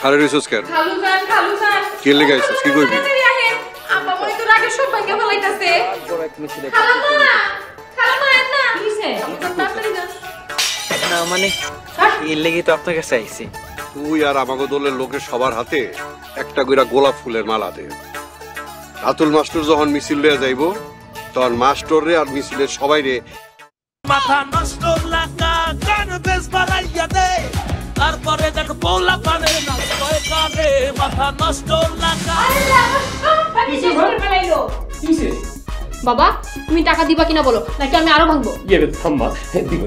ছাড়ে রিসোর্স কেন? খালু যান কে লেগে আইছস? কি কইবি? আব্বা মনে তো রাগে সব ভাঙা ফলাইতাছে। খালা না কিছে? তাড়াতাড়ি যান। না মানে এর লেগে তো আপনার কাছে আইছি। তুই আর আমাগো দলের লোকের সবার হাতে একটা কইরা গোলাপ ফুলের মালা দে। রাতুল মাস্টার যখন মিছিল লইয়া যাইবো তখন মাস্টার রে আর মিছিলের সবাই রে মাথা নষ্ট লাগা গান বেশ বাড়াইয়া দে, তারপরে দেখ পোলা পানে না কয় কানে মাথা নষ্ট লাগা। বাবা তুমি টাকা দিবা কিনা বলো, নাকি আমি আরো ভাঙবো? থাম্মা, দিব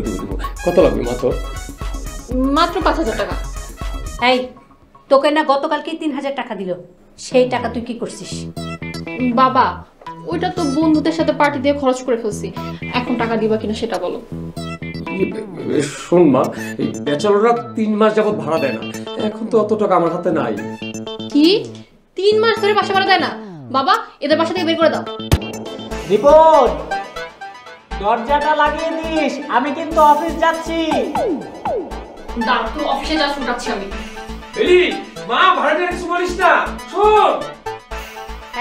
কত লাগবে মাত্র? মাত্র 5000 টাকা। এই তোকে না গতকালকে 3000 টাকা দিল, সেই টাকা তুই কি করছিস? বাবা ওইটা তো বন্ধুদের সাথে পার্টি দিয়ে খরচ করে ফেলছি, এখন টাকা দিবা কিনা সেটা বলো। শোন মা, এই ব্যাচেলররা 3 মাস যাবত ভাড়া দেয় না, এখন তো অত টাকা আমার হাতে নাই। কি 3 মাস ধরে বাসা ভাড়া দেয় না? বাবা এদের বাসা থেকে বের করে দাও। রিপোর্ট, দরজাটা লাগিয়ে দিস, আমি কিন্তু অফিস যাচ্ছি। দাঁড় তো, অফিসে যাচ্ছি আমি। এলি মা, ভাড়াটা কিছু বলিস না, শোন।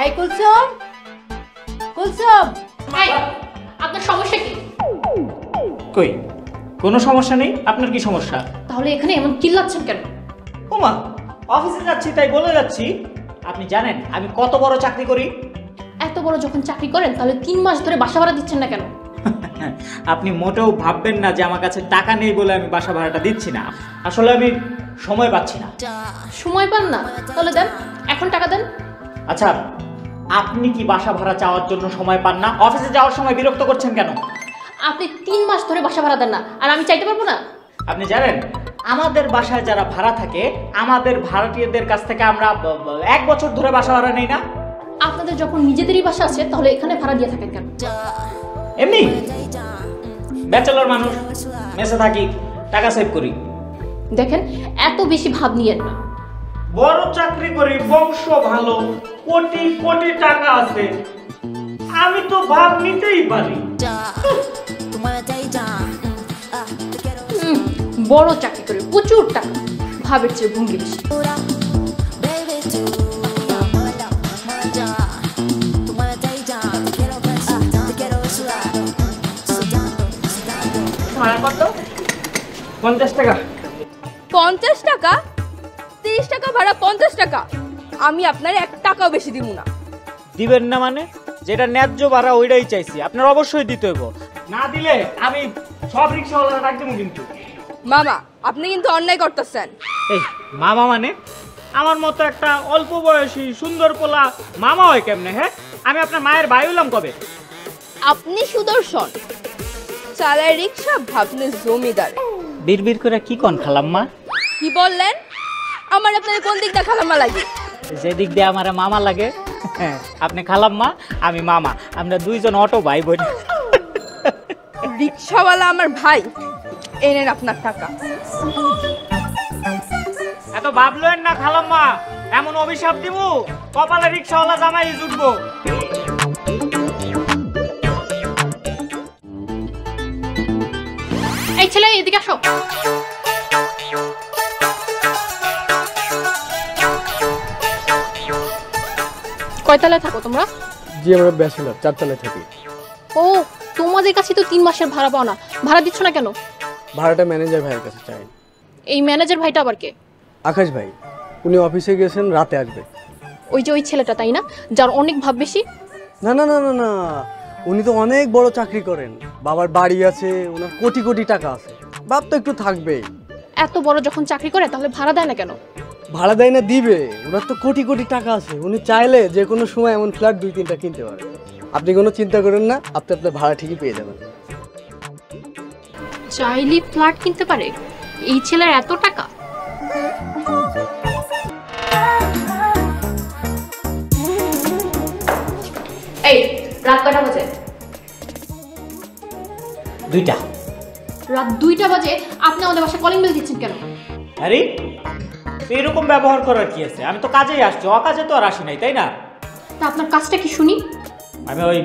এই কুলসুম, কুলসুম, এই আপনার সমস্যা কি? কই কোনো সমস্যা নেই, আপনার কি সমস্যা? তাহলে এখানে এমন চিল্লাচ্ছেন কেন? ওমা, অফিসে যাচ্ছি তাই বলে যাচ্ছি। আপনি জানেন আমি কত বড় চাকরি করি? এত বড় যখন চাকরি করেন তাহলে 3 মাস ধরে বাসা ভাড়া দিচ্ছেন না কেন? আপনি মোটেও ভাববেন না যে আমার কাছে টাকা নেই বলে আমি বাসা ভাড়াটা দিচ্ছি না। আসলে আমি সময় পাচ্ছি না। সময় পান না? তাহলে দেন, এখন টাকা দেন। আচ্ছা, আপনি কি বাসা ভাড়া চাওয়ার জন্য সময় পান না? অফিসে যাওয়ার সময় বিরক্ত করছেন কেন? আপনি 3 মাস ধরে বাসা ভাড়া দেন না, আর আমি চাইতে পারবো না? আপনি জানেন আমাদের বাসায় যারা ভাড়া থাকে, আমাদের ভাড়াটিয়াদের কাছ থেকে আমরা 1 বছর ধরে বাসা ভাড়া নেই না। আপনাদের যখন নিজেদেরই বাসা আছে তাহলে এখানে ভাড়া দিয়ে থাকেন কেন? এমনি ব্যাচেলর মানুষ, মেসে থাকি, টাকা সেভ করি। দেখেন এত বেশি ভাব নিয়েন না। বড় চাকরি করি, বংশ ভালো, কোটি কোটি টাকা আছে, আমি তো ভাব নিতেই পারি। বড় চাকরি করে প্রচুর টাকা, ভাবের চেয়ে ভঙ্গি বেশি। ভাড়া কত? 50 টাকা। 50 টাকা? 30 টাকা ভাড়া, 50 টাকা? আমি আপনার 1 টাকাও বেশি দিব না। দিবেন না মানে? যেটা ন্যায্য ভাড়া ওইটাই চাইছি, আপনার অবশ্যই দিতে হইব। না দিলে আমি সব রিক্সাওয়ালা ডাক দেবো কিন্তু। মামা আপনি কিন্তু অন্যায় করতেছেন। এই মামা মানে? আমার মতো একটা অল্প বয়সী সুন্দর পোলা মামা হয় কেমনে? হ্যাঁ, আমি আপনার মায়ের ভাই হইলাম কবে? আপনি সুদর্শন, চালায় রিক্সা, ভাবনে জমিদার। বিড়বিড় করে কি কোন খালাম্মা? কি বললেন? আমার আপনার কোন দিকটা খালাম্মা লাগে? যে দিক দিয়ে আমার মামা লাগে। হ্যাঁ, আপনি খালাম্মা, আমি মামা, আমরা দুইজন অটো ভাই বোন। রিক্সাওয়ালা আমার ভাই, এনেন আপনার টাকা। এত ভাবলেন না খালাম্মা, এমন অভিশাপ দিব কপালে রিক্সাওয়ালা জামাই জুটবো। এই ছেলে এদিকে আসো। কয়তলায় থাকো তোমরা? জি আমরা ব্যাচেলর, 4 তলায় থাকি। ও, তোমাদের কাছে তো 3 মাসের ভাড়া পাও না, ভাড়া দিচ্ছ না কেন? ভাড়াটা ম্যানেজার ভাইয়ের কাছে চাই। এই ম্যানেজার ভাইটা আবার কে? আকাশ ভাই, উনি অফিসে গেছেন, রাতে আসবে। ওই যে ওই ছেলেটা, তাই না, যার অনেক ভাব বেশি? না না না না না, উনি তো অনেক বড় চাকরি করেন, বাবার বাড়ি আছে, ওনার কোটি কোটি টাকা আছে, বাপ তো একটু থাকবেই। এত বড় যখন চাকরি করে তাহলে ভাড়া দেয় না কেন? ভাড়া দেয় না দিবে, ওনার তো কোটি কোটি টাকা আছে, উনি চাইলে যে কোনো সময় এমন ফ্ল্যাট 2-3টা কিনতে পারে। আপনি কোনো চিন্তা করেন না, আপনি আপনার ভাড়া ঠিকই পেয়ে যাবেন। চাইলে ফ্ল্যাট কিনতে পারে? এই ছেলের এত টাকা? এই রাত কয়টা বাজে? 2টা। রাত 2টা বাজে আপনি আমাদের বাসায় কলিং বেল দিচ্ছেন কেন? আরে এরকম ব্যবহার করার কি আছে? আমি তো কাজেই আসছি, অকাজে তো আর আসি নাই, তাই না? তা আপনার কাজটা কি শুনি? আমি ওই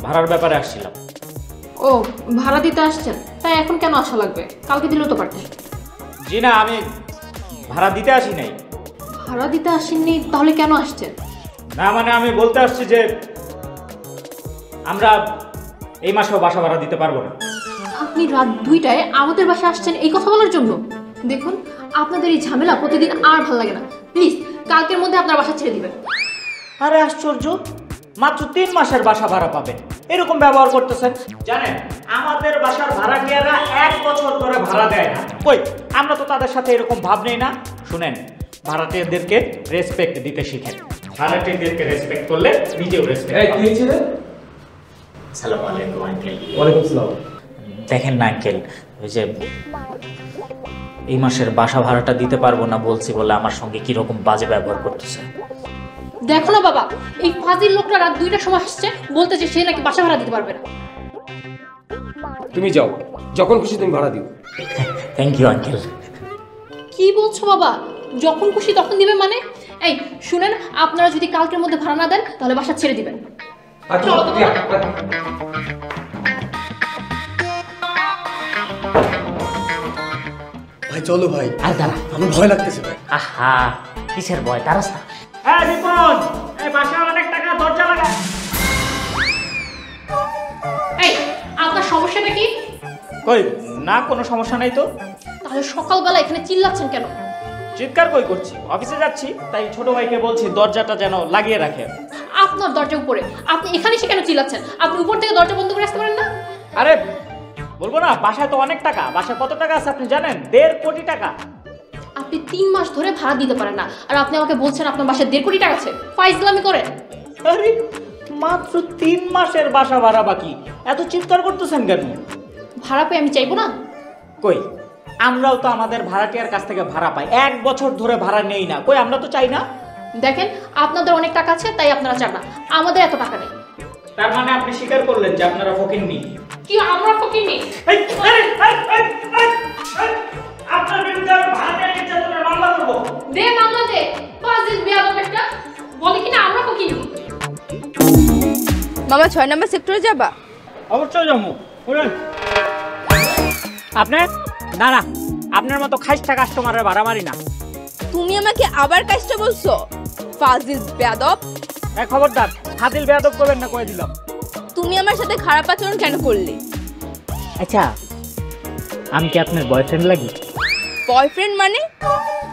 ভাড়ার ব্যাপারে আসছিলাম। ও, ভাড়া দিতে আসছেন, তাই এখন কেন আসা লাগবে? কালকে দিলেও তো পারতেন। জি না, আমি ভাড়া দিতে আসি নাই, ভাড়া দিতে আসেননি তাহলে কেন আসছেন? না মানে আমি বলতে আসছি যে আমরা এই মাসেও বাসা ভাড়া দিতে পারবো না। আপনি রাত 2টায় আমাদের বাসায় আসছেন এই কথা বলার জন্য? দেখুন, আপনাদের এই ঝামেলা প্রতিদিন আর ভালো লাগে না। প্লিজ কালকের মধ্যে আপনার বাসা ছেড়ে দিবেন। আরে আশ্চর্য, মাত্র 3 মাসের বাসা ভাড়া পাবেন, এরকম ব্যবহার করতেছেন। জানেন আমাদের বাসার ভাড়াটিয়ারা 1 বছর ধরে ভাড়া দেয় না। কই, আমরা তো তাদের সাথে এরকম ভাব নেই না। শুনেন, ভাড়াটিয়াদেরকে রেসপেক্ট দিতে শিখেন। ভাড়াটিয়াদেরকে রেসপেক্ট করলে নিজেও রেসপেক্ট পাবেন। আসসালামু আলাইকুম আঙ্কেল। ওয়ালাইকুম আসসালাম। দেখেন না আঙ্কেল, ওই যে এই মাসের বাসা ভাড়াটা দিতে পারবো না বলছি বলে আমার সঙ্গে কিরকম বাজে ব্যবহার করতেছে। দেখো না বাবা, এই ফাজিল লোকটা রাত 2টার সময় আসছে, বলতেছে সে নাকি বাসা ভাড়া দিতে পারবে না। তুমি যাও, যখন খুশি তুমি ভাড়া দিও। Thank you uncle. কি বলছো বাবা? যখন খুশি তখন দিবে মানে? এই শুনেন, আপনারা যদি কালকের মধ্যে ভাড়া না দেন তাহলে বাসা ছেড়ে দিবেন। চলো তো। ভাই চলো ভাই, আর দাঁড়া, আমার ভয় লাগতেছে ভাই। আহা কিসের ভয়, তারাস না। হ্যাঁ রিপন, এই বাসায় অনেক টাকা, দরজা লাগা। এই আপনার সমস্যাটা কি? কই না, কোনো সমস্যা নাই তো। তাহলে সকালবেলা এখানে চিল্লাচ্ছেন কেন? চিৎকার কই করছি, অফিসে যাচ্ছি তাই ছোট ভাইকে বলছি দরজাটা যেন লাগিয়ে রাখে। আপনার দরজা উপরে, আপনি এখানে এসে কেন চিল্লাচ্ছেন? আপনি উপর থেকে দরজা বন্ধ করে আসতে পারেন না? আরে বলবো না, বাসায় তো অনেক টাকা। বাসায় কত টাকা আছে আপনি জানেন? 1.5 কোটি টাকা। আপনি 3 মাস ধরে ভাড়া দিতে পারেন না, আর আপনি আমাকে বলছেন আপনার বাসায় 1.5 কোটি টাকা আছে? ফাইজলামি করেন। আরে মাত্র 3 মাসের বাসা ভাড়া বাকি, এত চিৎকার করতেছেন কেন? ভাড়া পেয়ে আমি চাইবো না? কই, আমরাও তো আমাদের ভাড়াটিয়ার কাছ থেকে ভাড়া পাই, 1 বছর ধরে ভাড়া নেই না। কই, আমরা তো চাই না। দেখেন, আপনাদের অনেক টাকা আছে তাই আপনারা চান না, আমাদের এত টাকা নেই। তার মানে আপনি স্বীকার করলেন যে আপনারা ফকিন্নি। কি আমরা ফকিন্নি? আপনার বিরুদ্ধে আমি ভাড়াটিয়া নির্যাতনের মামলা করব। দে মামলা দে, ফাজিল বিয়াদব একটা। বলে কিনা আমরা ফকিন্নি। মামা 6 নম্বর সেক্টরে যাবা? অবশ্যই যাবো। আপনার না না, আপনার মতো খাইস্টা কাস্টমারের ভাড়া মারি না। তুমি আমাকে আবার কাজটা বলছো? ফাজিল বেয়াদব। খবরদার, হাতিল বেয়াদব করবেন না, কয়ে দিলাম। তুমি আমার সাথে খারাপ আচরণ কেন করলে? আচ্ছা, আমি কি আপনার বয়ফ্রেন্ড লাগি? বয়ফ্রেন্ড মানে?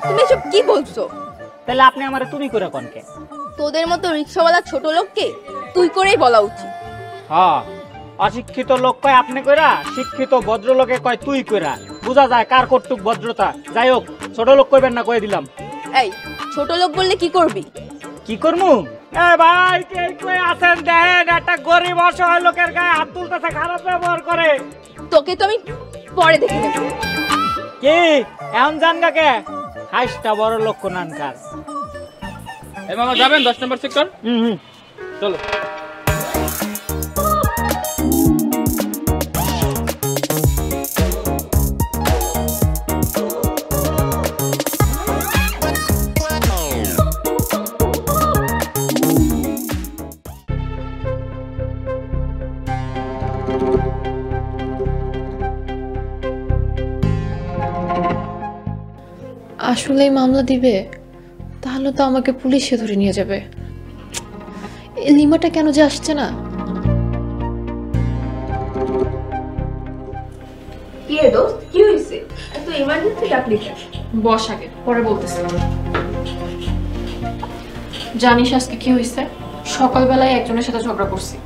তুমি এসব কি বলছো? তাহলে আপনি আমারে তুমি করে কনকে? তোদের মতো রিক্সাওয়ালা ছোট লোককে তুই করেই বলা উচিত। হ্যাঁ, অশিক্ষিত লোক কয় আপনি কইরা, শিক্ষিত ভদ্রলোকে কয় তুই কইরা। বোঝা যায় কার কর্তৃক ভদ্রতা। যাই হোক, ছোট লোক কইবেন না, কয়ে দিলাম। এই ছোট লোক বললে কি করবি? কি করমু? এ ভাই, কে কই আছেন দেখেন, একটা গরিব অসহায় লোকের গায়ে হাত তুলতেছে, খারাপ ব্যবহার করে। তোকে তো আমি পরে দেখে নেব। কি এমন জানগা কে? খাইস্টা বড় লোক নানকার। এই মামা যাবেন 10 নম্বর সেক্টর? চলো। আসলেই মামলা দিবে? তাহলে তো আমাকে পুলিশে ধরে নিয়ে যাবে। এই লিমাটা কেন যে আসছে না? কি রে দোস্ত, কি হইছে? এত ইমার্জেন্সি ডাকলি কেন? বস আগে, পরে বলতেছি। জানিস আজকে কি হয়েছে? সকালবেলায় একজনের সাথে ঝগড়া করছি।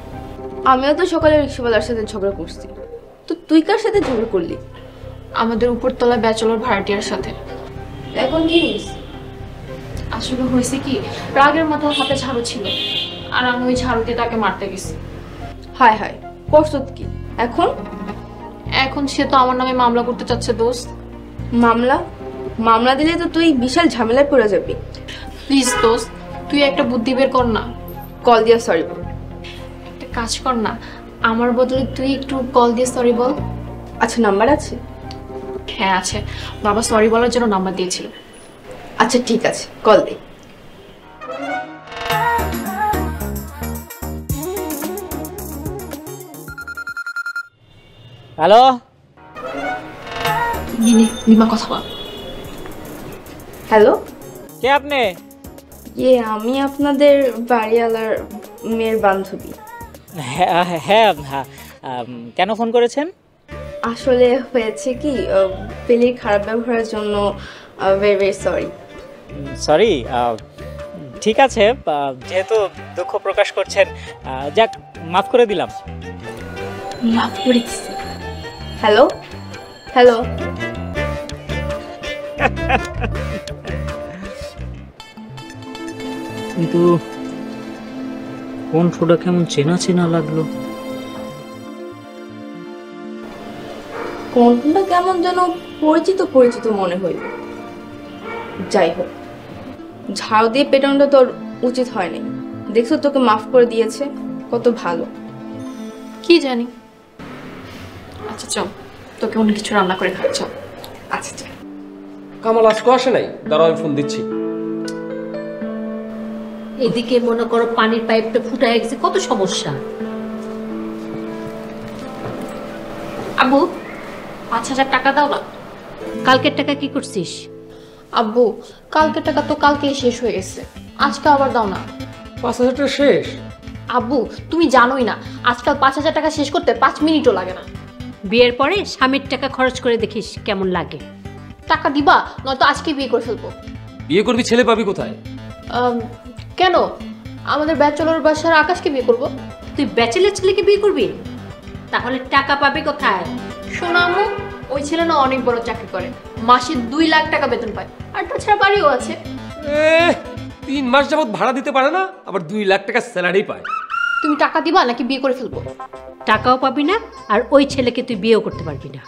আমিও তো সকালে রিক্সাওয়ালার সাথে ঝগড়া করছি। তো তুই কার সাথে ঝগড়া করলি? আমাদের উপরতলা ব্যাচেলর ভাড়াটিয়ার সাথে। এখন কি নিস? আসলে হয়েছে কি, রাগের মাথায় হাতে ঝাড়ু ছিল, আর আমি ওই ঝাড়ু দিয়ে তাকে মারতে গেছি। হায় হায়, করছত কি এখন? এখন সে তো আমার নামে মামলা করতে চাচ্ছে দোস্ত। মামলা? মামলা দিলে তো তুই বিশাল ঝামেলায় পড়ে যাবি। প্লিজ দোস্ত, তুই একটা বুদ্ধি বের কর না। কল দিয়া সরি বল। একটা কাজ কর না, আমার বদলে তুই একটু কল দিয়ে সরি বল। আচ্ছা, নাম্বার আছে? হ্যাঁ আছে, বাবা সরি বলার জন্য নাম্বার দিয়েছিল। আচ্ছা ঠিক আছে, কল দে। হ্যালো, লিমা কথা বল। হ্যালো, কে আপনি? আমি আপনাদের বাড়িওয়ালার মেয়ের বান্ধবী। হ্যাঁ হ্যাঁ হ্যাঁ, কেন ফোন করেছেন? আসলে হয়েছে কি, পেলির খারাপ ব্যবহারের জন্য ভেরি ভেরি সরি। সরি, ঠিক আছে, যেহেতু দুঃখ প্রকাশ করছেন, যাক মাফ করে দিলাম। মাফ করে দিছি। হ্যালো হ্যালো, কিন্তু কণ্ঠটা কেমন চেনা চেনা লাগলো। কণ্ঠটা কেমন যেন পরিচিত পরিচিত মনে হইল। যাই হোক, ঝাড়ু দিয়ে পেটানোটা তোর উচিত হয়নি। দেখছো তোকে মাফ করে দিয়েছে, কত ভালো। কি জানি। আচ্ছা চল, তোকে অন্য কিছু রান্না করে খাওয়া চল। আচ্ছা চল। কামাল আজকে আসে নাই, দাঁড়াও আমি ফোন দিচ্ছি। এদিকে মনে করো পানির পাইপটা ফুটায় গেছে, কত সমস্যা। আব্বু 5,000 টাকা দাও না। কালকের টাকা কি করছিস? আব্বু কালকের টাকা তো কালকেই শেষ হয়ে গেছে, আজকে আবার দাও না। 5,000 টাকা শেষ? আব্বু তুমি জানোই না, আজকাল 5,000 টাকা শেষ করতে 5 মিনিটও লাগে না। বিয়ের পরে স্বামীর টাকা খরচ করে দেখিস কেমন লাগে। টাকা দিবা, নয়তো আজকে বিয়ে করে ফেলবো। বিয়ে করবি, ছেলে পাবি কোথায়? কেন, আমাদের ব্যাচেলর বাসার আকাশকে বিয়ে করব। তুই ব্যাচেলার ছেলেকে বিয়ে করবি? তাহলে টাকা পাবে কোথায়? শোনা আম্মু, ওই ছেলে না অনেক বড় চাকরি করে, মাসে 2 লাখ টাকা বেতন পায়, আর তাছাড়া বাড়িও আছে। 3 মাস যাবত ভাড়া দিতে পারে না, আবার 2 লাখ টাকা স্যালারি পায়। তুমি টাকা দিবা নাকি বিয়ে করে ফেলবো? টাকাও পাবি না, আর ওই ছেলেকে তুই বিয়েও করতে পারবি না।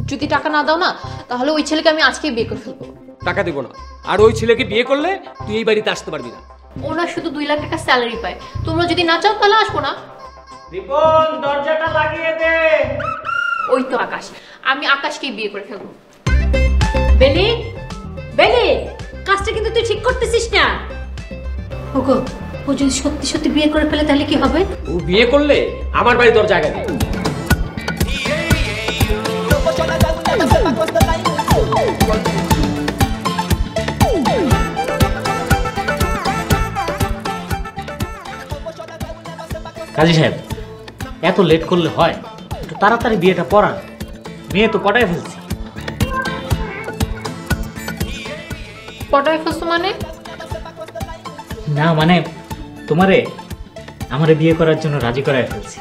যদি টাকা না দাও না, তাহলে ওই ছেলেকে আমি আজকেই বিয়ে করে ফেলবো। টাকা দেবো না, আর ওই ছেলেকে বিয়ে করলে তুই এই বাড়িতে আসতে পারবি না। ওনার শুধু 2 লাখ টাকা স্যালারি পায়, তোমরা যদি না চাও তাহলে আসবো না। রিপন, দরজাটা লাগিয়ে দে। ওই তো আকাশ, আমি আকাশকেই বিয়ে করে ফেলবো। বেলি, বেলি, কাজটা কিন্তু তুই ঠিক করতেছিস না। ওগো, ও যদি সত্যি সত্যি বিয়ে করে ফেলে তাহলে কি হবে? ও বিয়ে করলে আমার বাড়ি তোর জায়গা নেই। কাজী সাহেব, এত লেট করলে হয়? একটু তাড়াতাড়ি বিয়েটা পড়ান, মেয়ে তো পটায় ফেলছি। পটায় ফেলছো মানে? না মানে আমারে বিয়ে করার জন্য রাজি করায় ফেলছি।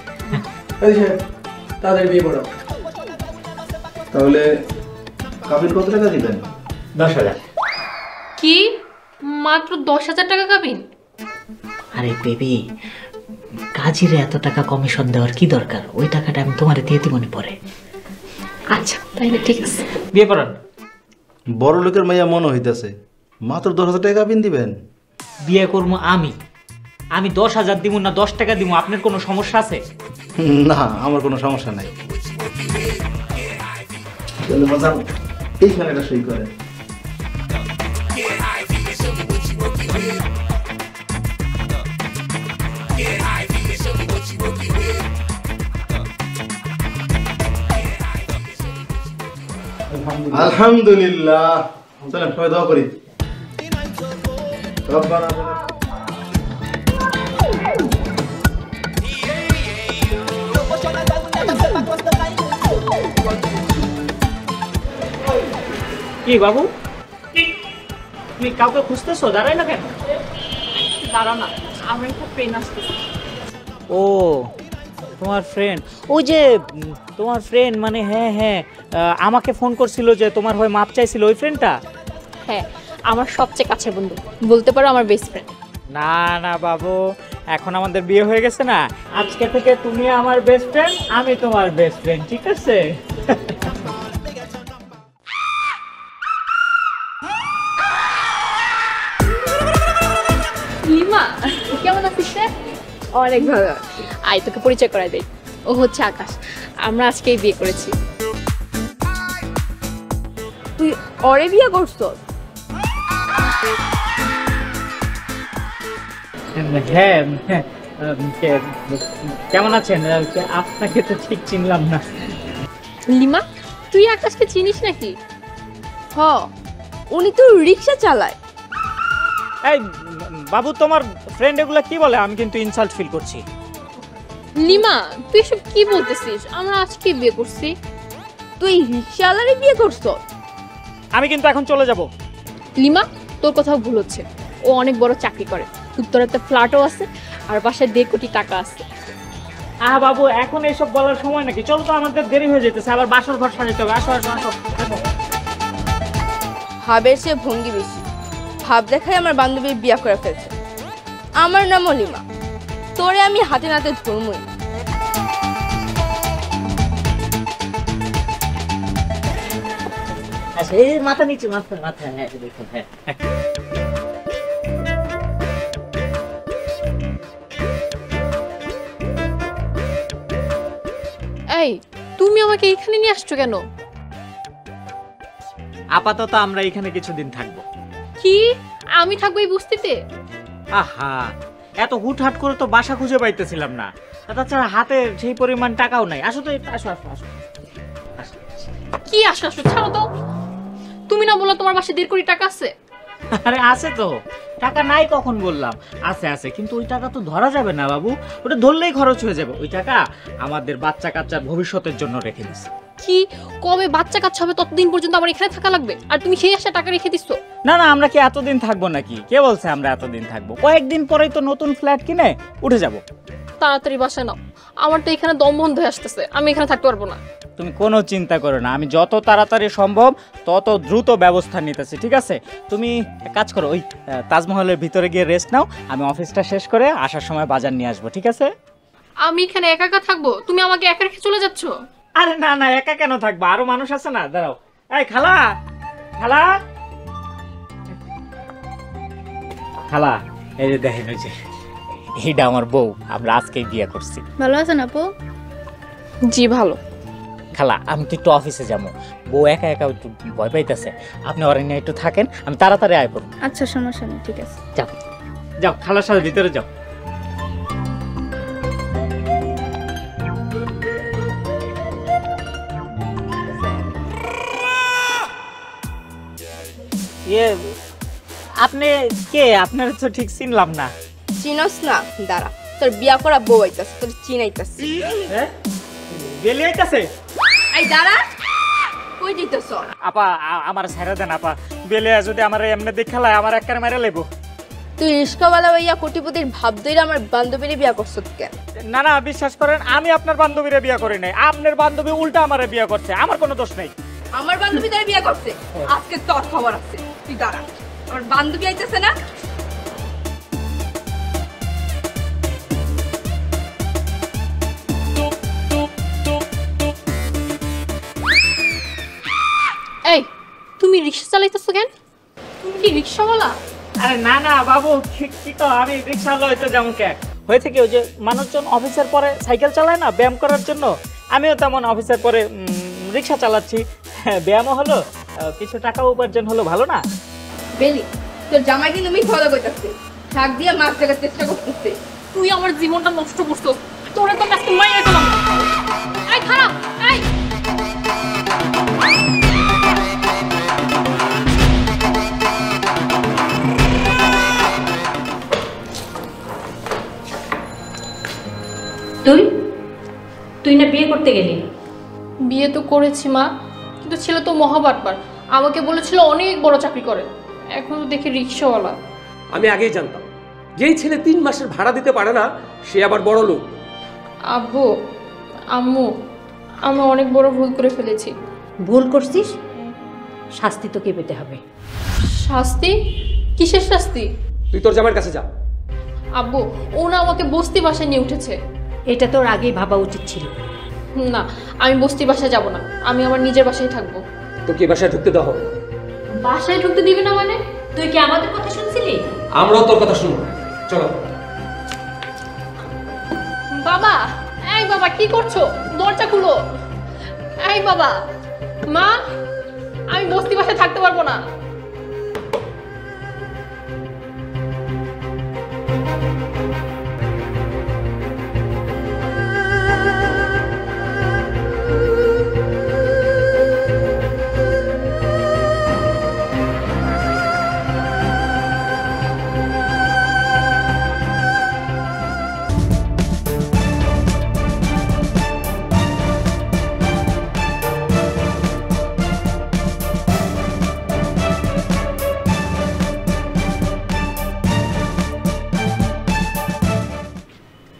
তাদের বিয়ে পড়াও। তাহলে কাবিন কত টাকা দিবেন? 10,000। কি, মাত্র 10,000 টাকা কাবিন? আরে বেবি, কাজীরে এত টাকা কমিশন দেওয়ার কি দরকার? ওই টাকাটা আমি তোমারে দিয়ে দিব পরে। আচ্ছা তাইলে ঠিক আছে, বিয়ে পড়ান। বড় লোকের মাইয়া মনে হইতেছে, মাত্র 10,000 টাকা কাবিন দিবেন? বিয়ে করবো আমি 10,000 দিব না 10 টাকা দিব, আপনার কোনো সমস্যা আছে? না, আমার কোনো সমস্যা নাই। তাহলে বাজান এইখানে একটা সই করেন। আলহামদুলিল্লাহ। চলেন সবাই দোয়া করি। রব্বানা কি বাবু, তুমি কাউকে খুঁজতেছো? দাঁড়াই না কেন? দাঁড়াও না, আমার একটা ট্রেন আসতেছে। ও তোমার ফ্রেন্ড, ওই যে তোমার ফ্রেন্ড মানে, হ্যাঁ হ্যাঁ, আমাকে ফোন করছিল যে তোমার হয়ে মাপ চাইছিল, ওই ফ্রেন্ডটা? হ্যাঁ, আমার সবচেয়ে কাছের বন্ধু, বলতে পারো আমার বেস্ট ফ্রেন্ড। না না বাবু, এখন আমাদের বিয়ে হয়ে গেছে না, আজকে থেকে তুমি আমার বেস্ট ফ্রেন্ড, আমি তোমার বেস্ট ফ্রেন্ড, ঠিক আছে? লিমা কেমন আছিস রে? অনেক ভালো। আয় তোকে পরিচয় করাই দেই, ও হচ্ছে আকাশ, আমরা আজকেই বিয়ে করেছি। তুই অরে বিয়ে করছো? হ্যাঁ হ্যাঁ, কেমন আছেন? আপনাকে তো ঠিক চিনলাম না। লিমা, তুই আকাশকে চিনিস নাকি? হ, উনি তো রিক্সা চালায়। এই বাবু তোমার ফ্রেন্ড এগুলা কি বলে? আমি কিন্তু ইনসাল্ট ফিল করছি। লিমা তুই এসব কি বলতেছিস? আমরা আজকে বিয়ে করছি। তুই রিক্সাওয়ালারে বিয়ে করছো? আমি কিন্তু এখন চলে যাব। লিমা তোর কথাও ভুল হচ্ছে। ও অনেক বড় চাকরি করে, উত্তরাতে ফ্ল্যাটও আছে, আর বাসায় 1.5 কোটি টাকা আছে। বাবু এখন এইসব বলার সময় নাকি? চলো তো, আমাদের দেরি হয়ে যেতেছে, আবার বাসর ঘর সাজাতে হবে। আসো আসো আসো। ভাবের সে ভঙ্গি বেশি। ভাব দেখায় আমার বান্ধবীর বিয়ে করে ফেলছে। আমার নাম লিমা, তোরে আমি হাতে নাতে ধরমই। আচ্ছা, এই মাথা নিচে, মাথা মাথা, হ্যাঁ দেখুন, হ্যাঁ। এই তুমি আমাকে এখানে নিয়ে আসছো কেন? আপাতত আমরা এখানে কিছুদিন থাকবো। কি আমি থাকবো এই বস্তিতে? আহা, এত হুটহাট করে তো বাসা খুঁজে পাইতেছিলাম না, তাছাড়া হাতে সেই পরিমাণ টাকাও নাই। আসো তো, আসো আসো আসো। কি আসো আসো, ছাড়ো তো। তুমি না বললা তোমার বাসায় 1.5 কোটি টাকা আছে? আরে আছে তো, টাকা নাই কখন বললাম? আছে আছে, কিন্তু ওই টাকা তো ধরা যাবে না বাবু, ওটা ধরলেই খরচ হয়ে যাবে। ওই টাকা আমাদের বাচ্চা কাচ্চার ভবিষ্যতের জন্য রেখে দিছি। কি কবে বাচ্চা কাচ্চা হবে ততদিন পর্যন্ত আমার এখানে থাকা লাগবে? আর তুমি সেই আশা টাকা রেখে দিছো? না না, আমরা কি এতদিন থাকবো নাকি? কে বলছে আমরা এতদিন থাকবো? কয়েকদিন পরেই তো নতুন ফ্ল্যাট কিনে উঠে যাব। তাড়াতাড়ি বাসায় নাও, আমার তো এখানে দম বন্ধ হয়ে আসতেছে, আমি এখানে থাকতে পারবো না। তুমি কোনো চিন্তা করো না, আমি যত তাড়াতাড়ি সম্ভব তত দ্রুত ব্যবস্থা নিতেছি, ঠিক আছে? তুমি এক কাজ করো, ওই তাজমহলের ভিতরে গিয়ে রেস্ট নাও, আমি অফিসটা শেষ করে আসার সময় বাজার নিয়ে আসবো, ঠিক আছে? আমি এখানে একা একা থাকবো? তুমি আমাকে একা রেখে চলে যাচ্ছ? আরে না না, একা কেন থাকবো, আরো মানুষ আছে না। দাঁড়াও, এই খালা, খালা, খালা, এই যে দেখেন, ওই যে এইটা আমার বউ, আমরা আজকেই বিয়ে করছি। ভালো আছেন আপু? জি ভালো। খালা, আমি তো একটু অফিসে যাবো, বউ একা একা একটু ভয় পাইতেছে, আপনি ওর নিয়ে একটু থাকেন, আমি তাড়াতাড়ি আয় করবো। আচ্ছা, সমস্যা নেই, ঠিক আছে। যাও যাও, খালার সাথে ভিতরে যাও। আপনি কে? আপনার তো ঠিক চিনলাম না। চিনস না? দাঁড়া, তোর বিয়া করা বউ আইতাছে, তোর চিনাইতাছি। বেলি আইতাছে? এই দাঁড়া, কই দিতেছ? আপা আমার ছেড়ে দেন আপা, বেলে যদি আমার এমনি দেখালায় আমার একবার মেরে লেবো। তুই রিস্কাওয়ালা ভাইয়া কোটিপতির ভাব ধরে আমার বান্ধবীরে বিয়া করছ কেন? না না, বিশ্বাস করেন, আমি আপনার বান্ধবীরে বিয়ে করি নাই, আপনার বান্ধবী উল্টা আমারে বিয়ে করছে, আমার কোনো দোষ নেই। আমার বান্ধবী তাই বিয়া করছে? আজকে তোর খবর আছে, তুই দাঁড়া। আমার বান্ধবী আইতাছে না? এই তুমি রিক্সা চালাইতেছো কেন? তুমি কি রিক্সাওয়ালা? আরে না না বাবু, কি তো আমি রিক্সা লইতে যাবো কে? হয়েছে কি, ওই যে মানুষজন অফিসের পরে সাইকেল চালায় না ব্যায়াম করার জন্য, আমিও তেমন অফিসের পরে রিক্সা চালাচ্ছি। ব্যায়ামও হলো, কিছু টাকা উপার্জন হলো, ভালো না? বেলি, তোর জামাই কিন্তু আমি ফলো করতেছি, শাক দিয়ে মাছ দেখার চেষ্টা করতেছি। তুই আমার জীবনটা নষ্ট করছো, তোরে তো আজকে মাইরে দিলাম। এই খারাপ, এই তুই না বিয়ে করতে গেলি? বিয়ে তো করেছি মা, কিন্তু ছেলে তো মহাবাটপার, আমাকে বলেছিল অনেক বড় চাকরি করে, এখন তো দেখি রিক্সাওয়ালা। আমি আগেই জানতাম, যেই ছেলে 3 মাসের ভাড়া দিতে পারে না সে আবার বড় লোক। আব্বু, আম্মু, আমি অনেক বড় ভুল করে ফেলেছি। ভুল করছিস, শাস্তি তোকে পেতে হবে। শাস্তি? কিসের শাস্তি? তুই তোর জামাইয়ের কাছে যা। আব্বু, ও না আমাকে বস্তি বাসায় নিয়ে উঠেছে। এটা তোর আগেই ভাবা উচিত ছিল। না, আমি বস্তি বাসায় যাব না, আমি আমার নিজের বাসায় থাকবো। তোকে বাসায় ঢুকতে দেওয়া হবে? বাসায় ঢুকতে দিবি না মানে? তুই কি আমাদের কথা শুনছিলি? আমরাও তোর কথা শুনবো, চলো। বাবা, এই বাবা কি করছো? দরজা খুলো। এই বাবা, মা, আমি বস্তি বাসায় থাকতে পারবো না।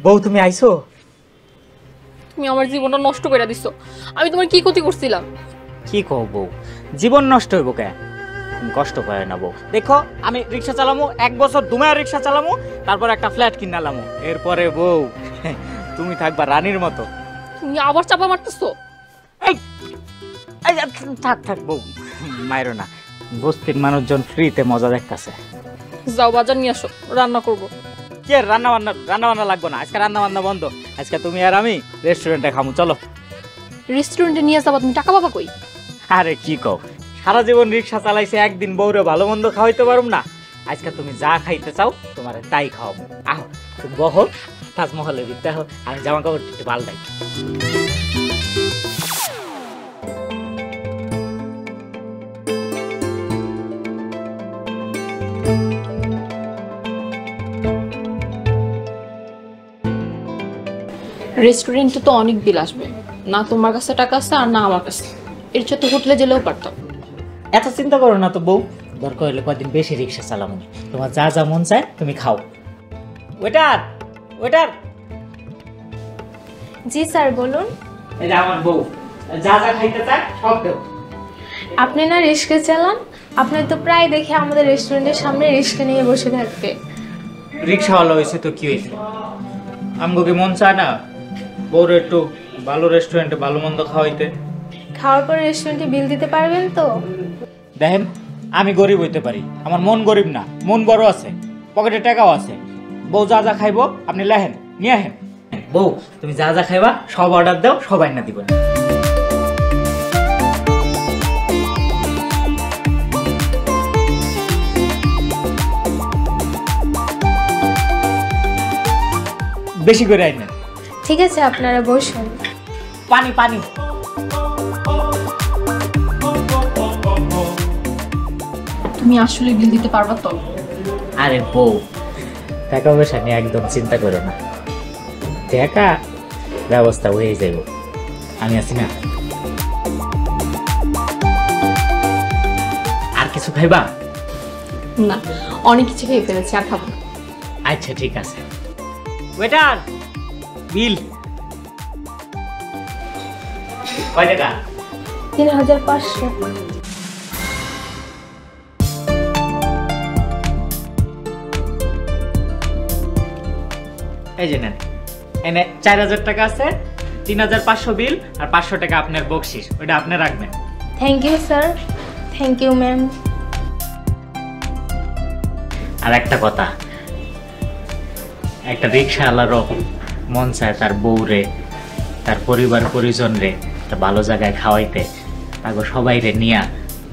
বউ তুমি আইছো? তুমি আমার জীবনটা নষ্ট করে দিছো। আমি তোমার কি ক্ষতি করছিলাম? কি কও বউ, জীবন নষ্ট হইব কে? কষ্ট পায় না বউ। দেখো আমি রিক্সা চালামু, 1 বছর দুমায় রিক্সা চালামু, তারপর একটা ফ্ল্যাট কিনালামু। এরপরে বউ তুমি থাকবা রানীর মতো। তুমি আবার চাপা মারতেছো। এই এই থাক থাক বউ, মাইরো না। বস্তির মানুষজন ফ্রিতে মজা দেখতেছে। যাও বাজার নিয়ে আসো, রান্না করবো। কে রান্না বান্না লাগবে না, আজকে রান্না বান্না বন্ধ। আজকে তুমি আর আমি রেস্টুরেন্টে খামু, চলো। রেস্টুরেন্টে নিয়ে যাবা? তুমি টাকা পাবা কই? আরে কি কও, সারা জীবন রিক্সা চালাইছে, একদিন বউরে ভালো মন্দ খাওয়াইতে পারুম না? আজকে তুমি যা খাইতে চাও তোমার তাই খাওয়াবো। আহো তুমি বহো, তাজমহলের দিকতে আহো, আমি জামা কাপড় একটু পাল্টাই। রেস্টুরেন্টে তো অনেক বিল আসবে, না তোমার কাছে টাকা আছে আর না আমার কাছে। এর চেয়ে তো হোটেলে গেলেও পারতাম। এত চিন্তা করো না তো বউ, দরকার হলে কয়েকদিন বেশি রিক্সা চালাবো। তোমার যা যা মন চায় তুমি খাও। Waiter waiter. জি স্যার বলুন। এই যে আমার বউ, যা যা খাইতে চায় সব দেও। আপনি না রিক্সা চালান, আপনার তো প্রায় দেখে আমাদের রেস্টুরেন্টের সামনে রিক্সা নিয়ে বসে থাকতে। রিক্সাওয়ালা হয়েছে তো কি হয়েছে, আমগো কি মন চায় না বউরে একটু ভালো রেস্টুরেন্টে ভালো মন্দ খাওয়াইতে? খাওয়ার পরে রেস্টুরেন্টে বিল দিতে পারবেন তো? দেখেন আমি গরিব হইতে পারি, আমার মন গরিব না, মন বড় আছে, পকেটে টাকাও আছে। বউ যা যা খাইবো আপনি লেহেন নিয়ে আহেন। বউ তুমি যা যা খাইবা সব অর্ডার দাও, সবাই না দিব। বেশি করে আইনেন। ঠিক আছে আপনারা বসুন। পানি পানি। তুমি আসলে বিল দিতে পারবা তো? আরে বউ টাকা পয়সা নিয়ে একদম চিন্তা করো না, টাকা ব্যবস্থা হয়ে যাইব, আমি আছি না। আর কিছু খাইবা? না, অনেক কিছু খেয়ে ফেলেছি, আর খাবো। আচ্ছা ঠিক আছে। ওয়েটার বিল কয় টাকা? 3500। এই যে নেন, এনে 4000 টাকা আছে, 3500 বিল আর 500 টাকা আপনার বকশিস, ওটা আপনি রাখবেন। Thank you sir. Thank you ma'am. আর একটা কথা, একটা রিক্সাওয়ালারও মন চায় তার বউরে, তার পরিবার পরিজন রে একটা ভালো জায়গায় খাওয়াইতে, তাকে সবাই রে নিয়া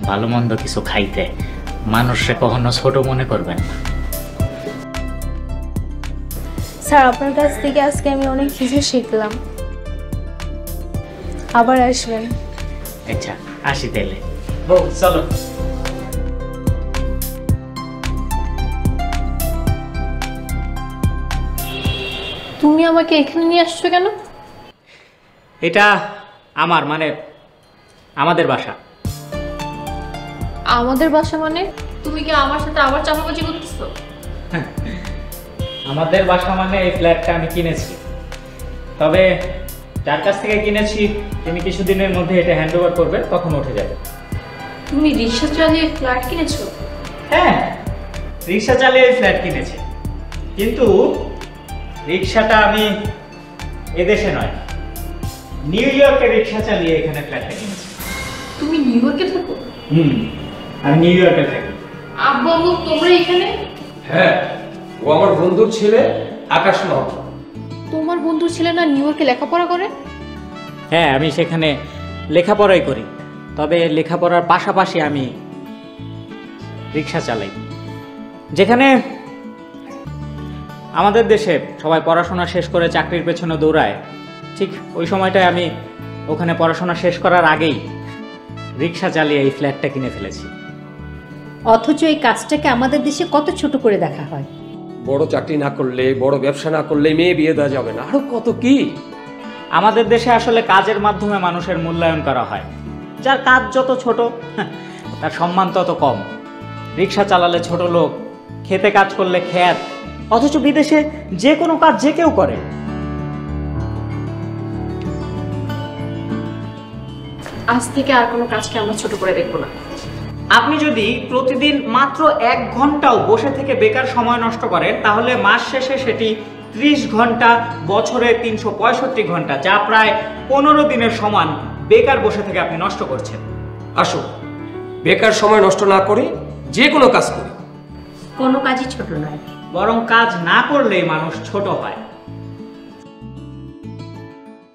ভালো মন্দ কিছু খাইতে। মানুষে কখনো ছোট মনে করবেন না। স্যার আপনার কাছ থেকে আজকে আমি অনেক কিছু শিখলাম। আবার আসবেন। আচ্ছা আসি তাইলে। বউ চলো। তুমি আমাকে এখানে নিয়ে আসছো কেন? এটা আমার মানে আমাদের বাসা। আমাদের বাসা মানে? তুমি কি আমার সাথে আবার চাপাবাজি করতেছো? আমাদের বাসা মানে এই ফ্ল্যাটটা আমি কিনেছি, তবে যার কাছ থেকে কিনেছি তিনি কিছুদিনের মধ্যে এটা হ্যান্ড ওভার করবে, তখন উঠে যাবে। তুমি রিক্সা চালিয়ে ফ্ল্যাট কিনেছো? হ্যাঁ রিক্সা চালিয়ে ফ্ল্যাট কিনেছি, কিন্তু রিক্সাটা আমি এদেশে নয়, নিউ ইয়র্কে রিক্সা চালিয়ে এখানে ফ্ল্যাটটা কিনেছি। তুমি নিউ ইয়র্কে থাকো? আমি নিউ ইয়র্কে থাকি। আব্বু আম্মু তোমরা এখানে? হ্যাঁ, ও আমার বন্ধুর ছেলে আকাশ মাহমুদ। তোমার বন্ধুর ছেলে না নিউ ইয়র্কে লেখাপড়া করে? হ্যাঁ আমি সেখানে লেখাপড়াই করি, তবে লেখাপড়ার পাশাপাশি আমি রিক্সা চালাই। যেখানে আমাদের দেশে সবাই পড়াশোনা শেষ করে চাকরির পেছনে দৌড়ায়, ঠিক ওই সময়টায় আমি ওখানে পড়াশোনা শেষ করার আগেই রিক্সা চালিয়ে এই ফ্ল্যাটটা কিনে ফেলেছি। অথচ এই কাজটাকে আমাদের দেশে কত ছোট করে দেখা হয়। বড় চাকরি না করলে, বড় ব্যবসা না করলে মেয়ে বিয়ে দেওয়া যাবে না, আরো কত কি। আমাদের দেশে আসলে কাজের মাধ্যমে মানুষের মূল্যায়ন করা হয়, যার কাজ যত ছোট তার সম্মান তত কম। রিক্সা চালালে ছোট লোক, খেতে কাজ করলে খ্যাত, অথচ বিদেশে যে কোনো কাজ যে কেউ করে, আজ থেকে আর কোনো কাজকে আমরা ছোট করে দেখবো না। আপনি যদি প্রতিদিন মাত্র 1 ঘন্টাও বসে থেকে বেকার সময় নষ্ট করেন তাহলে মাস শেষে সেটি 30 ঘন্টা, বছরে 365 ঘন্টা, যা প্রায় 15 দিনের সমান বেকার বসে থেকে আপনি নষ্ট করছেন। আসো বেকার সময় নষ্ট না করে যে কোনো কাজ করি। কোনো কাজই ছোট নয়। বরং কাজ না করলেই মানুষ ছোট হয়।